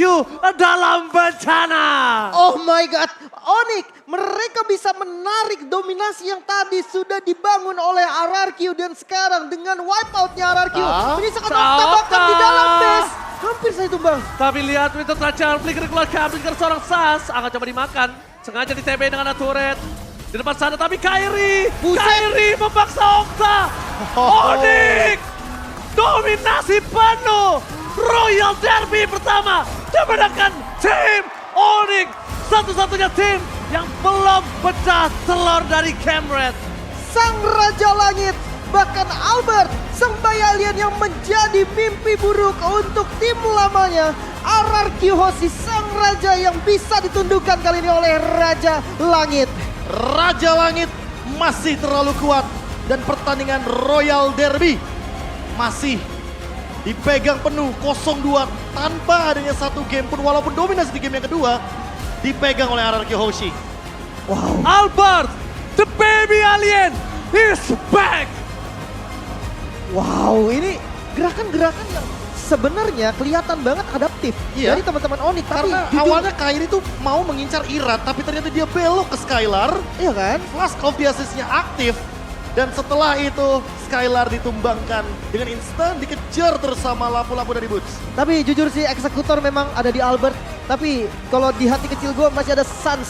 dalam bencana. oh my god, Onyx, mereka bisa menarik dominasi yang tadi sudah dibangun oleh RRQ. Dan sekarang dengan wipeoutnya RRQ, menyisakan Okta bahkan di dalam base. Hampir saya tumbang. Tapi lihat Winter Tracer, flicker keluarkan, flicker seorang Sas. Akan coba dimakan, sengaja di TB dengan turret. Di depan sana tapi Kairi memaksa Okta. Onyx, dominasi penuh. Royal Derby pertama dimenangkan tim Onyx. Satu-satunya tim yang belum pecah telur dari Cameron. Sang Raja Langit, bahkan Albert, sang bayi alien yang menjadi mimpi buruk untuk tim lamanya. RRQ Hoshi, sang raja yang bisa ditundukkan kali ini oleh Raja Langit. Raja Langit masih terlalu kuat dan pertandingan Royal Derby masih dipegang penuh 0-2 tanpa adanya satu game pun walaupun dominasi di game yang kedua dipegang oleh RRQ Hoshi. Wow. Albert, the baby alien is back. Wow, ini gerakan-gerakan yang sebenarnya kelihatan banget adaptif Iya. dari teman-teman Onyx. Tapi Karena jujur- awalnya Kairi tuh mau mengincar Irat tapi ternyata dia belok ke Skylar. iya kan? Flash of the Assist-nya aktif. Dan setelah itu Skylar ditumbangkan dengan instan dikejar terus sama lampu-lampu dari Boots. Tapi jujur sih eksekutor memang ada di Albert. Tapi kalau di hati kecil gue masih ada Sans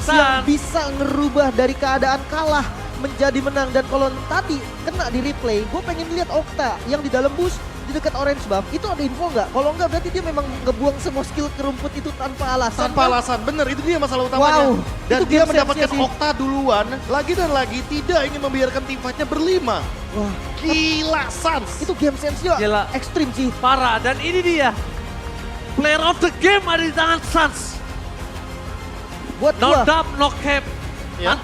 yang bisa ngerubah dari keadaan kalah menjadi menang. Dan kalau tadi kena di replay, gue pengen lihat Okta yang di dalam bus di dekat orange buff. Itu ada info nggak? Kalau nggak berarti dia memang ngebuang semua skill ke rumput itu tanpa alasan. Tanpa kan? alasan, bener itu dia masalah utamanya. Wow, Dan itu dia game mendapatkan sense-nya sih. Okta duluan, lagi dan lagi tidak ingin membiarkan tim fight-nya berlima. Wah, Gila Sans. itu game sense-nya Gila. ekstrim sih. Parah, dan ini dia. Player of the game ada di tangan Suns. Buat No gua, doubt, no cap. Ya.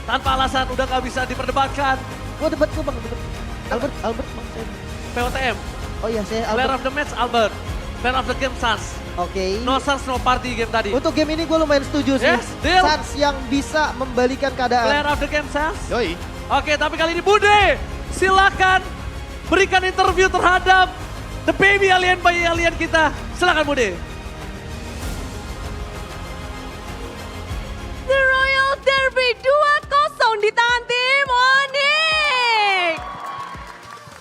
Tanpa alasan udah gak bisa diperdebatkan. gua debat gua bang. Debat. Albert bang. POTM, Oh iya saya player Albert. of the match Albert. Player of the game Suns. Oke. No Suns, no party game tadi. Untuk game ini gue lumayan setuju sih. Yes, deal. Sans yang bisa membalikan keadaan. Player of the game Suns. Yoi. Oke, tapi kali ini Bude, silakan berikan interview terhadap the baby alien, bayi alien kita. Silakan Bude. The Royal Derby 2-0 di tangan tim Onyx.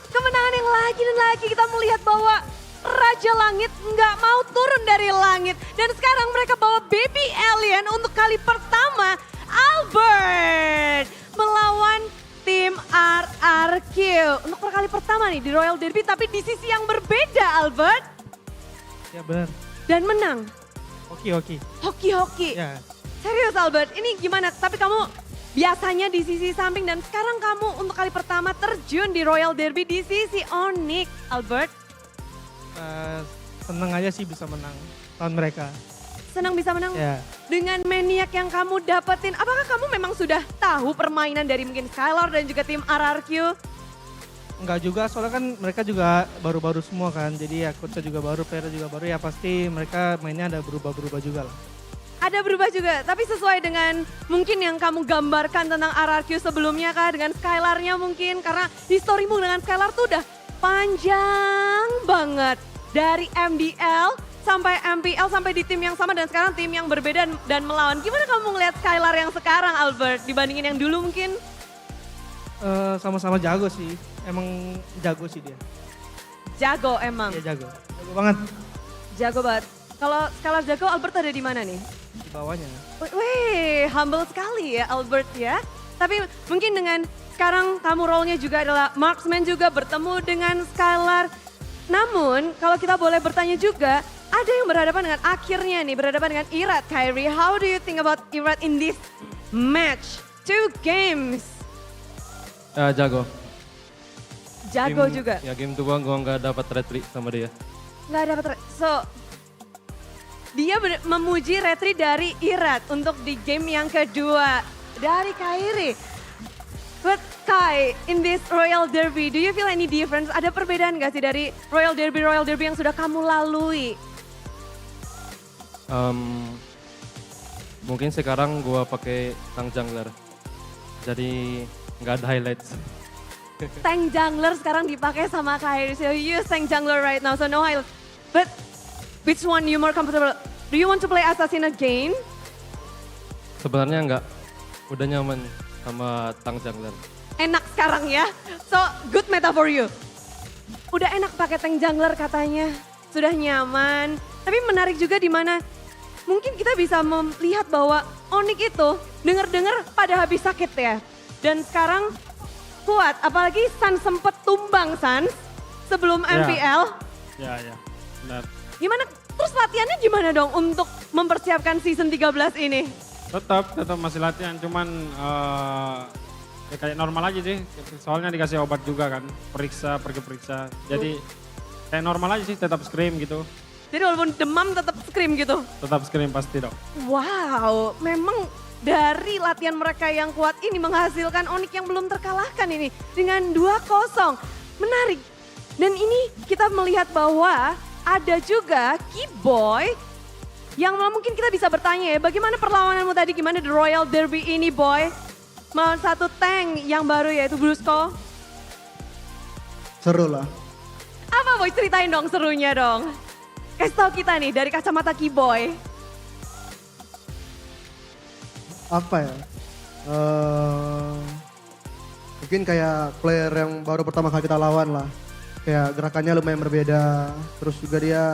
Kemenangan yang lagi dan lagi kita melihat bahwa Raja Langit nggak mau turun dari langit. Dan sekarang mereka bawa baby alien untuk kali pertama. Albert melawan tim RRQ. Untuk kali pertama nih di Royal Derby tapi di sisi yang berbeda Albert. Ya benar. Dan menang. Hoki. Hoki-hoki. Ya. Serius Albert, ini gimana? Tapi kamu biasanya di sisi samping dan sekarang kamu untuk kali pertama terjun di Royal Derby di sisi Onyx, Albert. Seneng aja sih bisa menang lawan mereka. Senang bisa menang Ya. dengan maniak yang kamu dapetin. Apakah kamu memang sudah tahu permainan dari mungkin Skylar dan juga tim RRQ? Enggak juga, soalnya kan mereka juga baru-baru semua kan. Jadi ya coachnya juga baru, player juga baru. Ya pasti mereka mainnya ada berubah-berubah juga lah. Ada berubah juga, tapi sesuai dengan mungkin yang kamu gambarkan tentang RRQ sebelumnya kah? Dengan Skylarnya mungkin, karena historimu dengan Skylar tuh udah panjang banget. Dari MDL sampai MPL sampai di tim yang sama dan sekarang tim yang berbeda dan melawan. Gimana kamu ngelihat Skylar yang sekarang Albert dibandingin yang dulu mungkin? Sama-sama jago sih, emang jago sih dia. Jago emang, Dia jago banget jago banget. Kalau Skylar jago, Albert ada di mana nih? di bawahnya. Wih, humble sekali ya Albert ya. Tapi mungkin dengan sekarang kamu role-nya juga adalah marksman juga bertemu dengan Skylar. Namun kalau kita boleh bertanya juga, ada yang berhadapan dengan akhirnya nih, berhadapan dengan Irat, Kairi. How do you think about Irat in this match? 2 games. Jago. Jago Game- juga. Ya game 2 gua nggak dapat retri sama dia. Nggak dapat. So, dia memuji retri dari Irat untuk di game yang kedua dari Kairi. But Kai, in this Royal Derby, do you feel any difference? Ada perbedaan nggak sih dari Royal Derby yang sudah kamu lalui? Mungkin sekarang gua pakai tank jungler. Jadi nggak ada highlights. Tank jungler sekarang dipakai sama Kairi. So you use tank jungler right now, so no highlight. But which one you more comfortable? Do you want to play assassin again? sebenarnya enggak. Udah nyaman sama Tang Jungler. Enak sekarang ya. So, good meta for you. Udah enak pakai tank jungler katanya. Sudah nyaman. Tapi menarik juga di mana mungkin kita bisa melihat bahwa Onyx itu denger-dengar pada habis sakit ya. Dan sekarang kuat. Apalagi Sans sempet tumbang Sans sebelum Ya. MPL. Ya, benar. Gimana? Terus latihannya gimana dong untuk mempersiapkan season 13 ini? Tetap masih latihan, cuman ya kayak normal aja sih. Soalnya dikasih obat juga kan, pergi periksa. Jadi kayak normal aja sih, tetap scream gitu. Jadi walaupun demam tetap scream gitu? Tetap scream pasti dong. Wow, memang dari latihan mereka yang kuat ini menghasilkan Onyx yang belum terkalahkan ini dengan 2-0. Menarik. Dan ini kita melihat bahwa ada juga Keyboy yang mungkin kita bisa bertanya ya, bagaimana perlawananmu tadi, gimana The Royal Derby ini Boy? Melawan satu tank yang baru yaitu Brusco. Seru lah. Apa Boy, ceritain dong serunya dong. Kasih tau kita nih dari kacamata Keyboy. Apa ya? Mungkin kayak player yang baru pertama kali kita lawan lah. Kayak gerakannya lumayan berbeda. Terus juga dia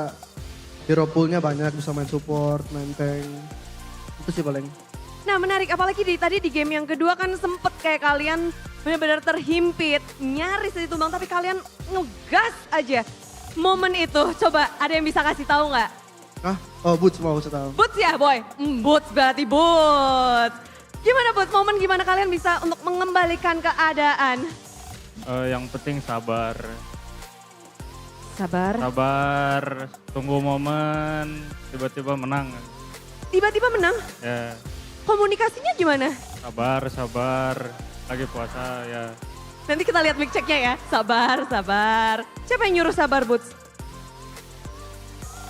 hero poolnya banyak, bisa main support, main tank. Itu sih paling. Nah menarik, apalagi tadi di game yang kedua kan sempet kayak kalian benar-benar terhimpit. Nyaris ditumbang tapi kalian ngegas aja. Momen itu coba ada yang bisa kasih tahu nggak? Ah, oh Boots mau saya tahu. Boots ya boy? Boots berarti Boots. Gimana Boots, momen gimana kalian bisa untuk mengembalikan keadaan? Yang penting sabar. Sabar. Sabar, tunggu momen, tiba-tiba menang. Tiba-tiba menang? Ya, Komunikasinya gimana? sabar, lagi puasa ya. Nanti kita lihat mic checknya ya. Sabar, sabar. Siapa yang nyuruh sabar Boots?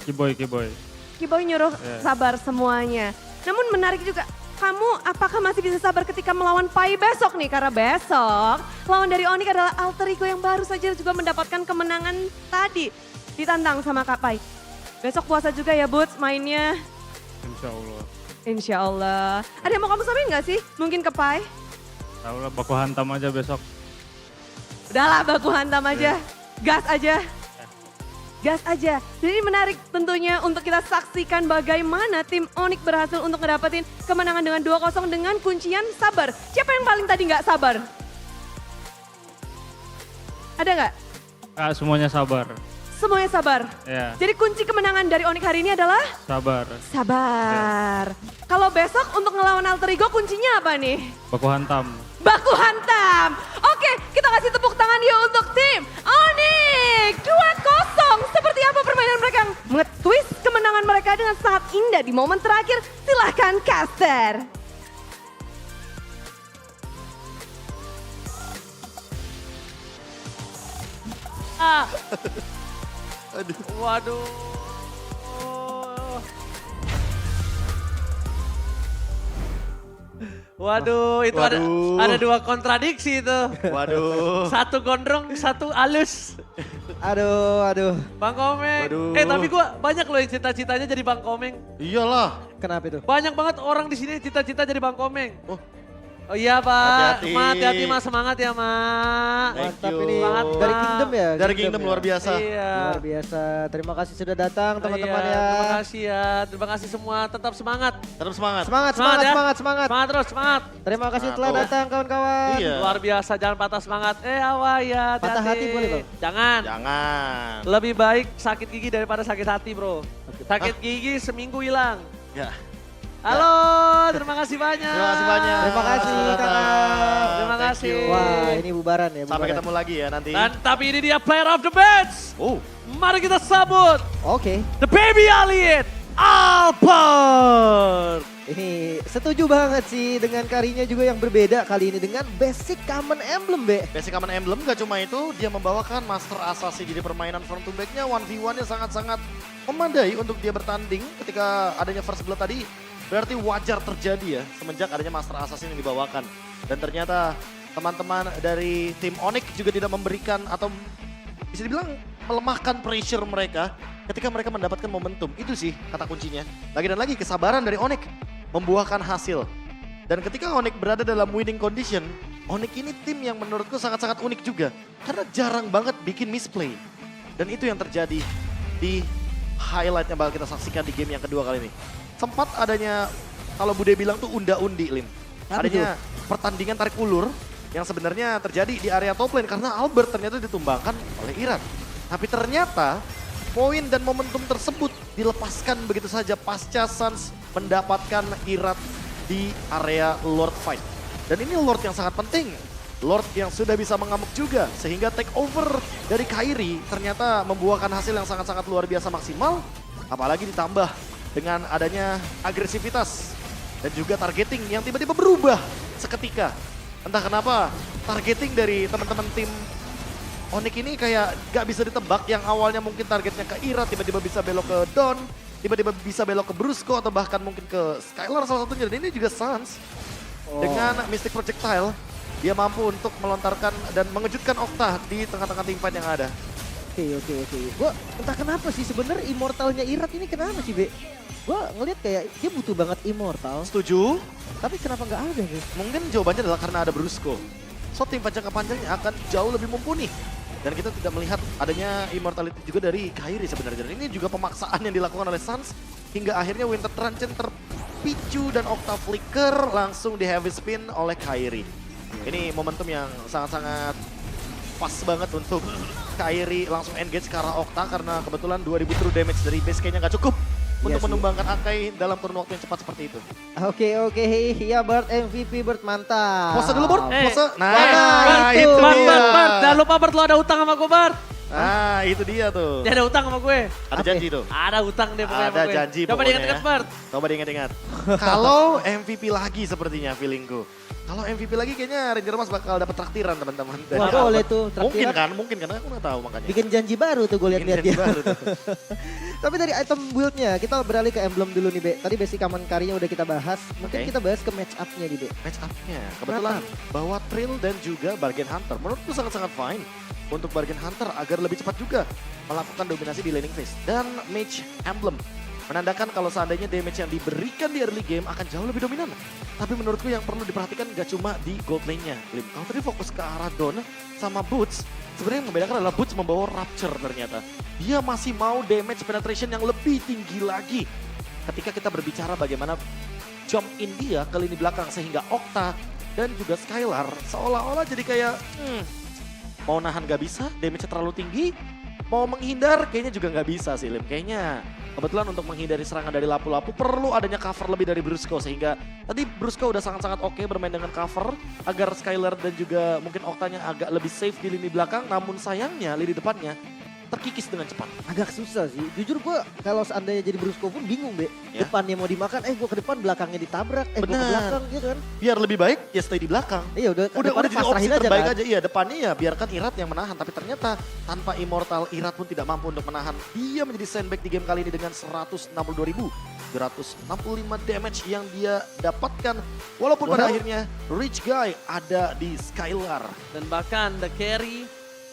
Keyboy. Keyboy nyuruh Yeah. sabar semuanya. Namun menarik juga, kamu apakah masih bisa sabar ketika melawan Pai besok nih? Karena besok lawan dari Onyx adalah alter ego yang baru saja juga mendapatkan kemenangan tadi. Ditantang sama Kak Pai. Besok puasa juga ya Boots mainnya. Insya Allah. Insya Allah. Ada yang mau kamu sampaikan gak sih? Mungkin ke Pai? Tahu lah, baku hantam aja besok. Udahlah baku hantam aja. Gas aja. Gas aja. Jadi menarik tentunya untuk kita saksikan bagaimana tim Onyx berhasil untuk ngedapetin kemenangan dengan 2-0 dengan kuncian sabar. Siapa yang paling tadi nggak sabar? Ada nggak? Semuanya sabar. Semuanya sabar. Ya, Jadi kunci kemenangan dari Onyx hari ini adalah sabar. sabar. Kalau besok untuk ngelawan alter ego kuncinya apa nih? Baku hantam. Baku hantam. Oke, kita kasih tepuk tangan yuk untuk tim Onyx 2-0. Seperti apa permainan mereka yang nge-twist kemenangan mereka dengan sangat indah di momen terakhir. Silahkan caster. Waduh. Waduh, itu Waduh. ada dua kontradiksi itu. Waduh. Satu gondrong, satu halus. Aduh. Bang Komeng. Waduh. Tapi gua banyak loh yang cita-citanya jadi Bang Komeng. Iyalah. Kenapa itu? Banyak banget orang di sini cita-cita jadi Bang Komeng. Oh. Oh iya Pak, Hati-hati. Ma, hati-hati Ma, semangat ya Ma. Thank Mantap you. ini Semangat, dari Ma. Kingdom ya? Dari Kingdom ya? luar biasa. Iya. Luar biasa. Terima kasih sudah datang teman-teman Iya, ya. Terima kasih ya, terima kasih semua, tetap semangat. Tetap semangat. Semangat, Semangat ya. semangat. Semangat terus, semangat. Terima kasih telah Tuh. datang kawan-kawan. Iya. Luar biasa, jangan patah semangat. Awal ya, Patah hati boleh, Bang? Jangan. Jangan. Lebih baik sakit gigi daripada sakit hati bro. Sakit gigi seminggu hilang. Ya. Halo, terima kasih banyak. Terima kasih banyak. Terima kasih, Sudah datang. Kakak. Terima Thank kasih. you. Wah ini bubaran ya. Sampai bubaran. ketemu lagi ya nanti. Dan tapi ini dia player of the match. Oh. Mari kita sambut Oke. the baby Alien, Alpert. Ini setuju banget sih dengan karinya juga yang berbeda kali ini dengan basic common emblem, Be. Basic Common Emblem gak cuma itu, dia membawakan Master Assassin. Jadi permainan front to back-nya 1v1-nya sangat-sangat memadai untuk dia bertanding ketika adanya first blood tadi. Berarti wajar terjadi ya semenjak adanya Master Assassin yang dibawakan. Dan ternyata teman-teman dari tim Onyx juga tidak memberikan atau bisa dibilang melemahkan pressure mereka ketika mereka mendapatkan momentum. Itu sih kata kuncinya. Lagi dan lagi kesabaran dari Onyx membuahkan hasil. Dan ketika Onyx berada dalam winning condition, Onyx ini tim yang menurutku sangat-sangat unik juga. Karena jarang banget bikin misplay. Dan itu yang terjadi di highlight yang bakal kita saksikan di game yang kedua kali ini. Sempat adanya, kalau Bude bilang tuh unda-undi, Lim. Adanya pertandingan tarik ulur yang sebenarnya terjadi di area top lane karena Albert ternyata ditumbangkan oleh Irat. Tapi ternyata poin dan momentum tersebut dilepaskan begitu saja pasca Suns mendapatkan Irat di area Lord fight. Dan ini Lord yang sangat penting. Lord yang sudah bisa mengamuk juga sehingga take over dari Kairi ternyata membuahkan hasil yang sangat-sangat luar biasa maksimal. Apalagi ditambah dengan adanya agresivitas dan juga targeting yang tiba-tiba berubah seketika. Entah kenapa targeting dari teman-teman tim Onyx ini kayak gak bisa ditebak, yang awalnya mungkin targetnya ke Ira tiba-tiba bisa belok ke Don, tiba-tiba bisa belok ke Brusco atau bahkan mungkin ke Skylar salah satunya. Dan ini juga Suns dengan Mystic Projectile dia mampu untuk melontarkan dan mengejutkan Okta di tengah-tengah teamfight yang ada. Oke. Gue entah kenapa sih sebenarnya immortalnya Irat ini kenapa sih, Be? Gue ngeliat kayak dia butuh banget immortal. Setuju? Tapi kenapa nggak ada, Be? Mungkin jawabannya adalah karena ada Brusco. So tim jangka panjangnya akan jauh lebih mumpuni. Dan kita tidak melihat adanya immortality juga dari Kairi sebenarnya. Dan ini juga pemaksaan yang dilakukan oleh Suns. Hingga akhirnya Winter Transcend terpicu dan Octa Flicker langsung di heavy spin oleh Kairi. Ini momentum yang sangat-sangat pas banget untuk Kairi langsung engage ke arah Octa. Karena kebetulan 2000 true damage dari base kayaknya nggak cukup untuk sih. menumbangkan Akai dalam kurun waktu yang cepat seperti itu. Oke. Iya, Bart MVP, Bart mantap. Pose dulu, Bart. Pose. Nah, Bart, itu Bart, dia. Bart. Jangan lupa Bart, lo ada utang sama gue, Bart. Nah, itu dia tuh. Dia ada utang sama gue. Ada janji tuh. Ada utang deh pokoknya Ada sama gue. janji Coba pokoknya diingat-ingat, ya. Bart. Coba diingat-ingat. Kalau MVP lagi sepertinya feelingku. Kalau MVP lagi kayaknya Ranger Mas bakal dapat traktiran teman-teman. dari Wah, Albert. boleh tuh, Mungkin traktiran. mungkin karena aku nggak tahu makanya. Bikin janji baru tuh gue Bikin lihat-lihat janji dia. baru tuh. Tapi dari item build-nya, kita beralih ke emblem dulu nih, Be. Tadi basic common carry-nya udah kita bahas. Mungkin Oke. kita bahas ke match up-nya nih, Be. Match up-nya kebetulan bawa Trill dan juga Bargain Hunter. Menurutku sangat-sangat fine untuk Bargain Hunter agar lebih cepat juga melakukan dominasi di laning phase. Dan Mage Emblem menandakan kalau seandainya damage yang diberikan di early game akan jauh lebih dominan. Tapi menurutku yang perlu diperhatikan gak cuma di gold lane-nya. Lim, kalau tadi fokus ke arah Don sama Boots, sebenarnya yang membedakan adalah Boots membawa Rapture ternyata. Dia masih mau damage penetration yang lebih tinggi lagi. Ketika kita berbicara bagaimana jump in dia ke lini belakang sehingga Okta dan juga Skylar seolah-olah jadi kayak mau nahan gak bisa, damage-nya terlalu tinggi. Mau menghindar kayaknya juga nggak bisa sih, Lim. Kayaknya kebetulan untuk menghindari serangan dari lapu-lapu perlu adanya cover lebih dari Brusco. Sehingga tadi Brusco udah sangat-sangat oke bermain dengan cover agar Skylar dan juga mungkin Oktanya agak lebih safe di lini belakang. Namun sayangnya lini depannya terkikis dengan cepat. Agak susah sih. Jujur gue kalau seandainya jadi Brusco pun bingung, Be. Ya. Depannya mau dimakan, gue ke depan, belakangnya ditabrak, gue ke Benar. belakang gitu kan. Biar lebih baik ya stay di belakang. Iya udah Udah jadi pasrahin opsi terbaik kan. aja. Iya depannya ya biarkan Irat yang menahan. Tapi ternyata tanpa Immortal Irat pun tidak mampu untuk menahan. Dia menjadi sandbag di game kali ini dengan 162.000. 265 damage yang dia dapatkan. Walaupun pada akhirnya Rich Guy ada di Skylar. Dan bahkan the carry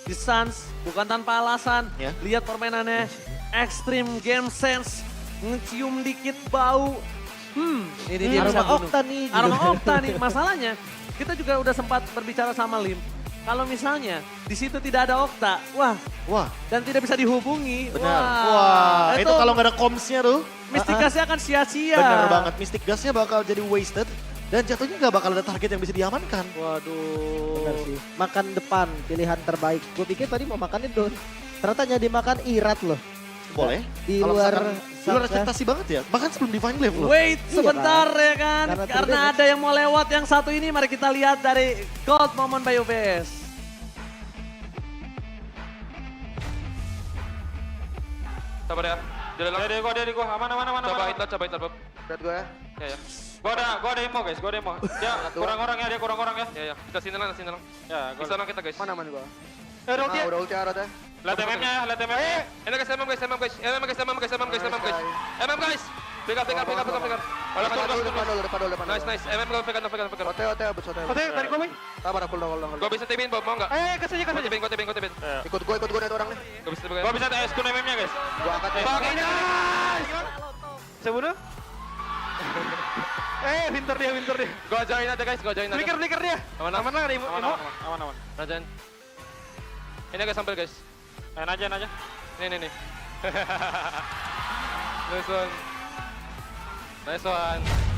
di Suns bukan tanpa alasan. Ya. Lihat permainannya, extreme game sense, ngecium dikit bau. Ini dia bisa Aroma bunuh. Okta nih. gitu. Aroma Okta nih. Masalahnya kita juga udah sempat berbicara sama Lim. Kalau misalnya di situ tidak ada Okta, Wah, dan tidak bisa dihubungi. benar. Wah, itu kalau nggak ada comms-nya tuh. Mistikasnya akan sia-sia. Benar banget, Mystic Gas-nya bakal jadi wasted. Dan jatuhnya nggak bakal ada target yang bisa diamankan. Waduh. Benar sih. Makan depan, pilihan terbaik. Gue pikir tadi mau makannya Don. Ternyata jadi makan Irat loh. Boleh. Di Kalau luar misalkan di luar ekspektasi banget ya. Bahkan sebelum Divine Glaive loh. Wait Iya sebentar kan? ya kan. Karena Karena true ada yang mau lewat yang satu ini. Mari kita lihat dari Gold Moment by UBS. Sabar ya. Dia gua. Aman. Coba hit Bob. Lihat gue ya. Ya. Gua ada emo guys, gua ada emo. Dia kurang orang ya. Ya. Kita sini lang. Ya, di sana kita guys. Mana man gue? Ulti. Udah ulti arah deh. Lihat MM-nya ya, lihat MM. Ini guys, MM guys. MM guys. Pegang. Depan dulu. Nice. MM gua pegang. Ote, abis ote. Tarik gua, Boy. Sabar, aku dong. Gua bisa tibin Bob, mau enggak? Kasih aja. Gua tibin. Ikut gue nih orang nih. Gua bisa eskun MM-nya guys. Gue angkat ya. Bagainya. Sebunuh? Pinter dia. Gua join aja guys, gua join aja. Flicker dia. Aman lah ada aman. Rajan. Ini agak sambil guys. Aja. Nih. Nice one.